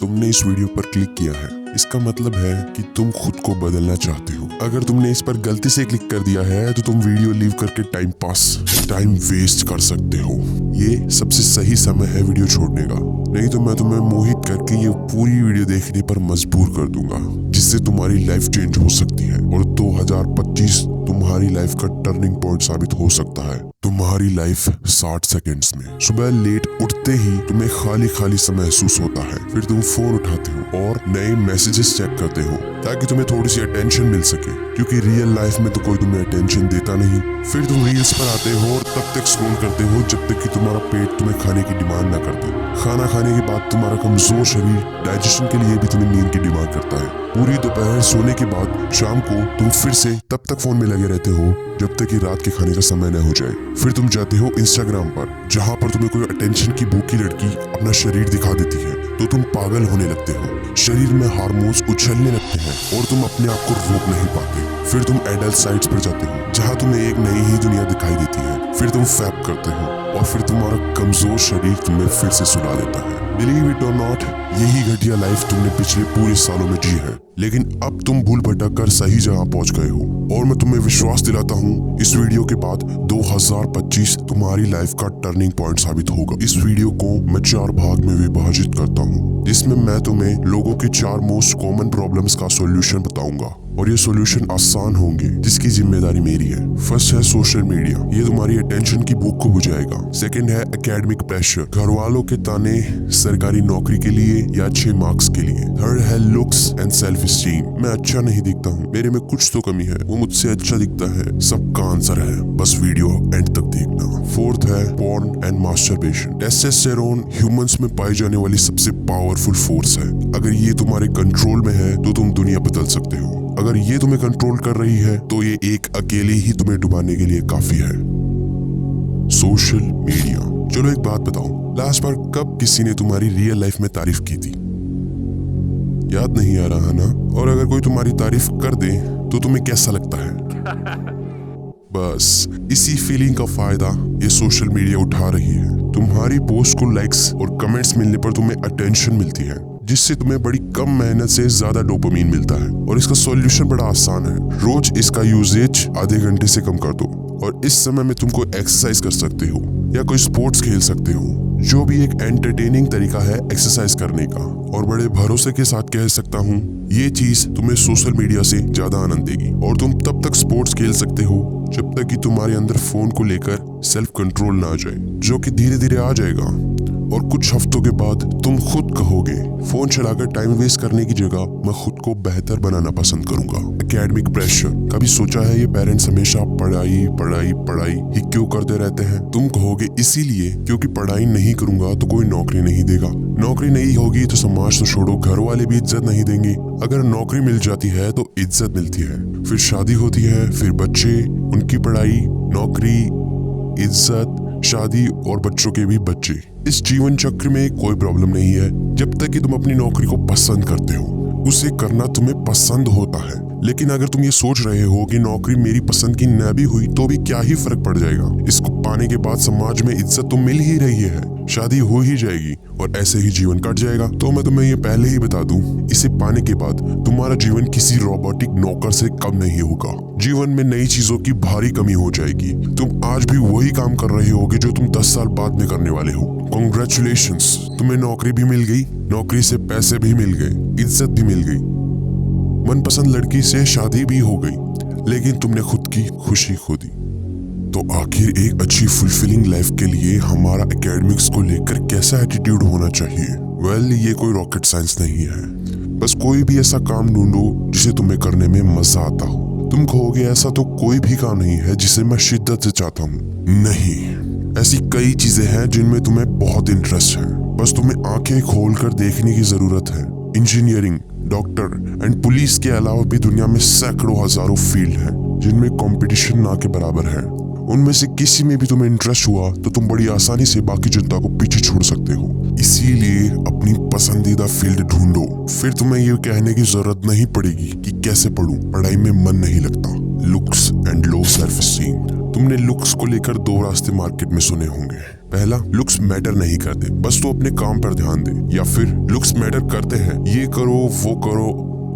तुमने इस वीडियो पर क्लिक किया है, इसका मतलब है कि तुम खुद को बदलना चाहते हो। अगर तुमने इस पर गलती से क्लिक कर दिया है तो तुम वीडियो लीव करके टाइम वेस्ट कर सकते हो। ये सबसे सही समय है वीडियो छोड़ने का, नहीं तो मैं तुम्हें मोहित करके ये पूरी वीडियो देखने पर मजबूर कर दूंगा, जिससे तुम्हारी लाइफ चेंज हो सकती है और 2025 तुम्हारी लाइफ का टर्निंग पॉइंट साबित हो सकता है। तुम्हारी लाइफ 60 सेकंड्स में। सुबह लेट उठते ही तुम्हें खाली खाली सा महसूस होता है, फिर तुम फोन उठाते हो और नए मैसेजेस चेक करते हो ताकि तुम्हें थोड़ी सी अटेंशन मिल सके, क्योंकि रियल लाइफ में तो कोई तुम्हें अटेंशन देता नहीं। फिर तुम रील्स पर आते हो और तब तक स्क्रॉल करते हो जब तक कि तुम्हारा पेट तुम्हें खाने की डिमांड ना कर दे। खाना खाने के बाद तुम्हारा कमजोर शरीर डाइजेशन के लिए भी तुम्हें नींद की डिमांड करता है। पूरी दोपहर सोने के बाद शाम को तुम फिर से तब तक फोन में लगे रहते हो जब तक कि रात के खाने का समय न हो जाए। फिर तुम जाते हो इंस्टाग्राम पर, जहाँ पर तुम्हें कोई अटेंशन की भूखी लड़की अपना शरीर दिखा देती है तो तुम पागल होने लगते हो। शरीर में हार्मोन्स उछलने लगते हैं और तुम अपने आप को रोक नहीं पाते। फिर तुम एडल्ट साइट्स पर जाते हो जहाँ तुम्हें एक नई ही दुनिया दिखाई देती है। फिर तुम फैप करते हो और फिर तुम्हारा कमजोर शरीर तुम्हें फिर से सुला देता है। बिलीव इट और नॉट, यही घटिया लाइफ तुमने पिछले पूरे सालों में जी है, लेकिन अब तुम भूल भटक कर सही जगह पहुंच गए हो। और मैं तुम्हें विश्वास दिलाता हूँ, इस वीडियो के बाद 2025 तुम्हारी लाइफ का टर्निंग पॉइंट साबित होगा। इस वीडियो को मैं 4 भाग में विभाजित करता हूँ, जिसमें मैं तुम्हें लोगों के 4 मोस्ट कॉमन प्रॉब्लम्स का सॉल्यूशन बताऊंगा और ये सॉल्यूशन आसान होंगे, जिसकी जिम्मेदारी मेरी है। फर्स्ट है सोशल मीडिया, ये तुम्हारी अटेंशन की भूख को बुझाएगा। सेकंड है एकेडमिक प्रेशर, घर वालों के ताने सरकारी नौकरी के लिए या अच्छे मार्क्स के लिए। थर्ड है लुक्स एंड सेल्फ स्टीम, मैं अच्छा नहीं दिखता हूँ, मेरे में कुछ तो कमी है, वो मुझसे अच्छा दिखता है। सबका आंसर है, बस वीडियो एंड तक देखना। फोर्थ है porn and masturbation, testosterone humans में पाई जाने वाली सबसे पावरफुल फोर्स है। अगर ये तुम्हारे कंट्रोल में है तो तुम दुनिया बदल सकते हो। अगर ये तुम्हें कंट्रोल कर रही है तो ये एक अकेले ही तुम्हें डुबाने के लिए काफी है। सोशल मीडिया, चलो एक बात बताओ, लास्ट बार कब किसी ने तुम्हारी रियल लाइफ में तारीफ की थी? याद नहीं आ रहा ना? और अगर कोई तुम्हारी तारीफ कर दे तो तुम्हें कैसा लगता है? बस इसी फीलिंग का फायदा ये सोशल मीडिया उठा रही है। तुम्हारी पोस्ट को लाइक्स और कमेंट्स मिलने पर तुम्हें अटेंशन मिलती है, जिससे तुम्हें बड़ी कम मेहनत से ज्यादा डोपामीन मिलता है। और इसका सॉल्यूशन बड़ा आसान है, रोज इसका यूजेज आधे घंटे से कम कर दो और इस समय में तुम कोई एक्सरसाइज कर सकते हो या कोई स्पोर्ट्स खेल सकते हो, जो भी एक एंटरटेनिंग तरीका है एक्सरसाइज करने का। और बड़े भरोसे के साथ कह सकता हूँ, ये चीज तुम्हें सोशल मीडिया से ज्यादा आनंद देगी। और तुम तब तक स्पोर्ट्स खेल सकते हो जब तक कि तुम्हारे अंदर फोन को लेकर सेल्फ कंट्रोल ना आ जाए, जो कि धीरे धीरे आ जाएगा। और कुछ हफ्तों के बाद तुम खुद कहोगे, फोन चलाकर टाइम वेस्ट करने की जगह मैं खुद को बेहतर बनाना पसंद करूंगा। एकेडमिक प्रेशर, कभी सोचा है ये पेरेंट्स हमेशा पढ़ाई पढ़ाई पढ़ाई ही क्यों करते रहते हैं? तुम कहोगे इसीलिए क्योंकि पढ़ाई नहीं करूंगा तो कोई नौकरी नहीं देगा, नौकरी नहीं होगी तो समाज तो छोड़ो घर वाले भी इज्जत नहीं देंगे, अगर नौकरी मिल जाती है तो इज्जत मिलती है, फिर शादी होती है, फिर बच्चे, उनकी पढ़ाई, नौकरी, इज्जत, शादी और बच्चों के भी बच्चे। इस जीवन चक्र में कोई प्रॉब्लम नहीं है जब तक कि तुम अपनी नौकरी को पसंद करते हो, उसे करना तुम्हें पसंद होता है। लेकिन अगर तुम ये सोच रहे हो कि नौकरी मेरी पसंद की न भी हुई तो भी क्या ही फर्क पड़ जाएगा, इसको पाने के बाद समाज में इज्जत तो मिल ही रही है, शादी हो ही जाएगी और ऐसे ही जीवन कट जाएगा, तो मैं तुम्हें ये पहले ही बता दूं, इसे पाने के बाद तुम्हारा जीवन किसी रोबोटिक नौकर से कम नहीं होगा। जीवन में नई चीजों की भारी कमी हो जाएगी। तुम आज भी वही काम कर रहे होगे जो तुम 10 साल बाद में करने वाले हो। कॉन्ग्रेचुलेशंस, तुम्हें नौकरी भी मिल गई, नौकरी से पैसे भी मिल गए, इज्जत भी मिल गई, मनपसंद लड़की से शादी भी हो गई, लेकिन तुमने खुद की खुशी खो दी। तो आखिर एक अच्छी फुलफिलिंग लाइफ के लिए हमारा एकेडमिक्स को लेकर कैसा एटीट्यूड होना चाहिए? वेल, ये कोई रॉकेट साइंस नहीं है, बस कोई भी ऐसा काम ढूंढो जिसे तुम्हें करने में मजा आता हो। तुम कहोगे ऐसा तो कोई भी काम नहीं है जिसे मैं शिद्दत से चाहता हूँ। नहीं, ऐसी कई चीजें हैं जिनमें तुम्हें बहुत इंटरेस्ट है, बस तुम्हें आंखें खोलकर देखने की जरूरत है। इंजीनियरिंग, डॉक्टर एंड पुलिस के अलावा भी दुनिया में सैकड़ों हजारों फील्ड हैं जिनमें कंपटीशन ना के बराबर है। उनमें से किसी में भी तुम्हें इंटरेस्ट हुआ तो तुम बड़ी आसानी से बाकी जनता को पीछे छोड़ सकते हो। इसीलिए अपनी पसंदीदा फील्ड ढूंढो, फिर तुम्हें ये कहने की जरूरत नहीं पड़ेगी कि कैसे पढूं, पढ़ाई में मन नहीं लगता। Looks and low self esteem, तुमने लुक्स को लेकर दो रास्ते मार्केट में सुने होंगे। पहला, लुक्स मैटर नहीं करते, बस तो अपने काम पर ध्यान दे। या फिर लुक्स मैटर करते हैं, ये करो वो करो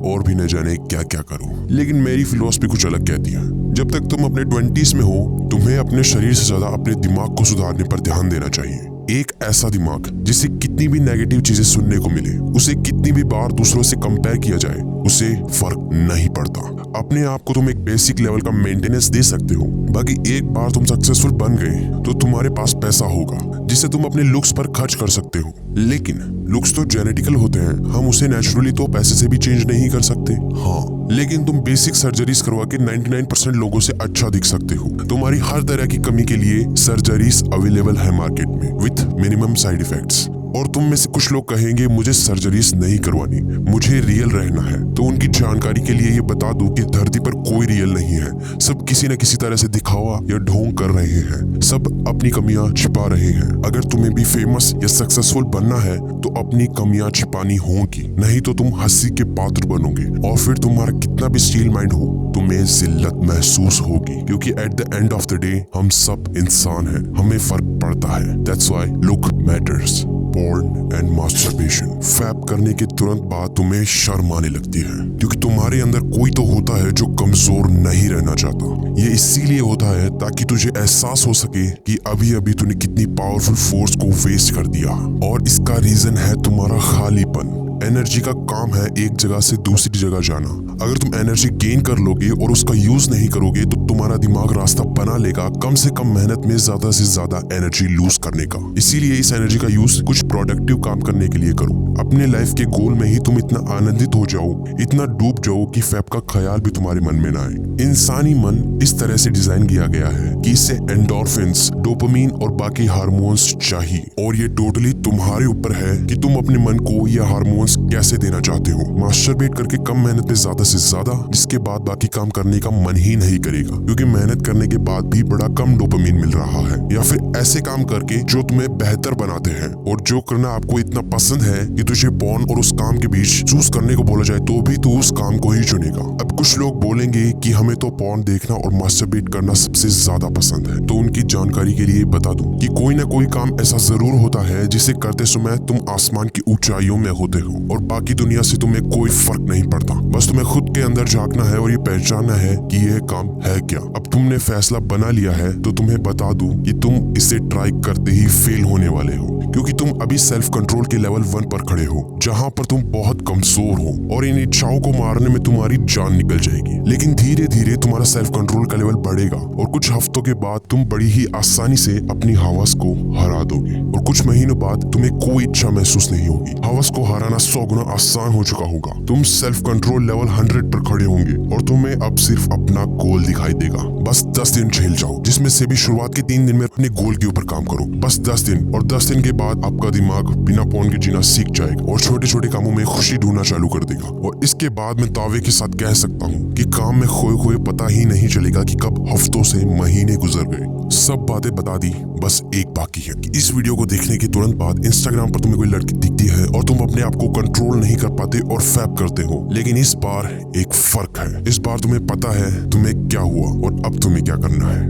और भी न जाने क्या क्या करो। लेकिन मेरी फिलॉसफी कुछ अलग कहती है। जब तक तुम अपने 20s में हो, तुम्हें अपने शरीर से ज्यादा अपने दिमाग को सुधारने पर ध्यान देना चाहिए। एक ऐसा दिमाग जिसे कितनी भी नेगेटिव चीजें सुनने को मिले, उसे कितनी भी बार दूसरों से कंपेयर किया जाए, उसे फर्क नहीं पड़ता। अपने आप को तुम एक बेसिक लेवल का मेंटेनेंस दे सकते हो। बाकी एक बार तुम सक्सेसफुल बन गए तो तुम्हारे पास पैसा होगा जिसे तुम अपने लुक्स पर खर्च कर सकते हो। लेकिन लुक्स तो जेनेटिकल होते हैं, हम उसे नेचुरली तो पैसे से भी चेंज नहीं कर सकते। हाँ, लेकिन तुम बेसिक सर्जरीज करवा के 99% लोगों से अच्छा दिख सकते हो। तुम्हारी हर तरह की कमी के लिए सर्जरीज अवेलेबल है मार्केट में विथ मिनिमम साइड इफेक्ट्स। और तुम में से कुछ लोग कहेंगे मुझे सर्जरीज नहीं करवानी, मुझे रियल रहना है। तो उनकी जानकारी के लिए ये बता दूं कि धरती पर कोई रियल नहीं है। सब किसी न किसी तरह से दिखावा या ढोंग कर रहे हैं। सब अपनी कमियां छिपा रहे हैं। अगर तुम्हें भी फेमस या सक्सेसफुल बनना है तो अपनी कमियां छिपानी होगी, नहीं तो तुम हंसी के पात्र बनोगे। और फिर तुम्हारा कितना भी स्टील माइंड हो, तुम्हें जिल्लत महसूस होगी, क्योंकि at the end of the day हम सब इंसान हैं, हमें फर्क पड़ता है। That's why look matters. Porn and masturbation, fap करने के तुरंत बाद तुम्हें शर्म आने लगती है, क्योंकि तुम्हारे अंदर कोई तो होता है जो कमजोर नहीं रहना चाहता। ये इसीलिए होता है ताकि तुझे एहसास हो सके कि अभी अभी तूने कितनी पावरफुल फोर्स को वेस्ट कर दिया। और इसका रीजन है तुम्हारा खालीपन। एनर्जी का काम है एक जगह से दूसरी जगह जाना। अगर तुम एनर्जी गेन कर लोगे और उसका यूज नहीं करोगे तो तुम्हारा दिमाग रास्ता बना लेगा कम से कम मेहनत में ज्यादा से ज्यादा एनर्जी लूज करने का। इसीलिए इस एनर्जी का यूज कुछ प्रोडक्टिव काम करने के लिए करो। अपने लाइफ के गोल में ही तुम इतना आनंदित हो जाओ, इतना डूब जाओ कि फैप का ख्याल भी तुम्हारे मन में ना आए। इंसानी मन इस तरह से डिजाइन किया गया है कि इसे एंडोर्फिन्स, डोपामिन और बाकी हार्मोन्स चाहिए। और ये टोटली तुम्हारे ऊपर है कि तुम अपने मन को ये हार्मोन्स कैसे देना चाहते हो। मास्टरबेट करके कम मेहनत में ज्यादा से ज्यादा, जिसके बाद बाकी काम करने का मन ही नहीं करेगा, क्योंकि मेहनत करने के बाद भी बड़ा कम डोपामिन मिल रहा है। या फिर ऐसे काम करके जो तुम्हें बेहतर बनाते हैं और जो करना आपको इतना पसंद है कि तुझे पॉर्न और उस काम के बीच चूज करने को बोला जाए तो भी तू उस काम को ही चुनेगा। अब कुछ लोग बोलेंगे कि हमें तो पॉर्न देखना और मास्टरबेट करना सबसे ज्यादा पसंद है। तो उनकी जानकारी के लिए बता दूं कि कोई ना कोई काम ऐसा जरूर होता है जिसे करते समय तुम आसमान की ऊंचाइयों में होते हो और बाकी दुनिया से तुम्हें कोई फर्क नहीं पड़ता। बस तुम्हें खुद के अंदर झांकना है और ये पहचानना है कि यह काम है क्या। अब तुमने फैसला बना लिया है तो तुम्हें बता दूं कि तुम इसे ट्राई करते ही फेल होने वाले हो, क्योंकि तुम अभी सेल्फ कंट्रोल के लेवल 1 पर खड़े हो, जहां पर तुम बहुत कमजोर हो और इन इच्छाओं को मारने में तुम्हारी जान निकल जाएगी। लेकिन धीरे धीरे तुम्हारा सेल्फ कंट्रोल का लेवल बढ़ेगा और कुछ हफ्तों के बाद तुम बड़ी ही आसानी से अपनी हवस को हरा दोगे और कुछ महीनों बाद तुम्हें कोई इच्छा महसूस नहीं होगी। हवस को हराना 100 गुना आसान हो चुका होगा। तुम सेल्फ कंट्रोल लेवल 100 पर खड़े होंगे और तुम्हें अब सिर्फ अपना गोल दिखाई देगा। बस 10 दिन झेल जाओ, जिसमें से भी शुरुआत के 3 दिन में अपने गोल के ऊपर काम करो। बस 10 दिन, और 10 दिन के बाद आपका दिमाग बिना पॉर्न के जीना सीख जाएगा और छोटे छोटे कामों में खुशी ढूंढना चालू कर देगा। और इसके बाद मैं दावे के साथ कह सकता हूँ कि काम में खोए खोए पता ही नहीं चलेगा कि कब हफ्तों से महीने गुजर गए। सब बातें बता दी, बस एक बाकी है कि इस वीडियो को देखने के तुरंत बाद इंस्टाग्राम पर तुम्हें कोई लड़की दिखती है और तुम अपने आप को कंट्रोल नहीं कर पाते और फैप करते हो। लेकिन इस बार एक फर्क है। इस बार तुम्हें पता है तुम्हें क्या हुआ और अब तुम्हें क्या करना है।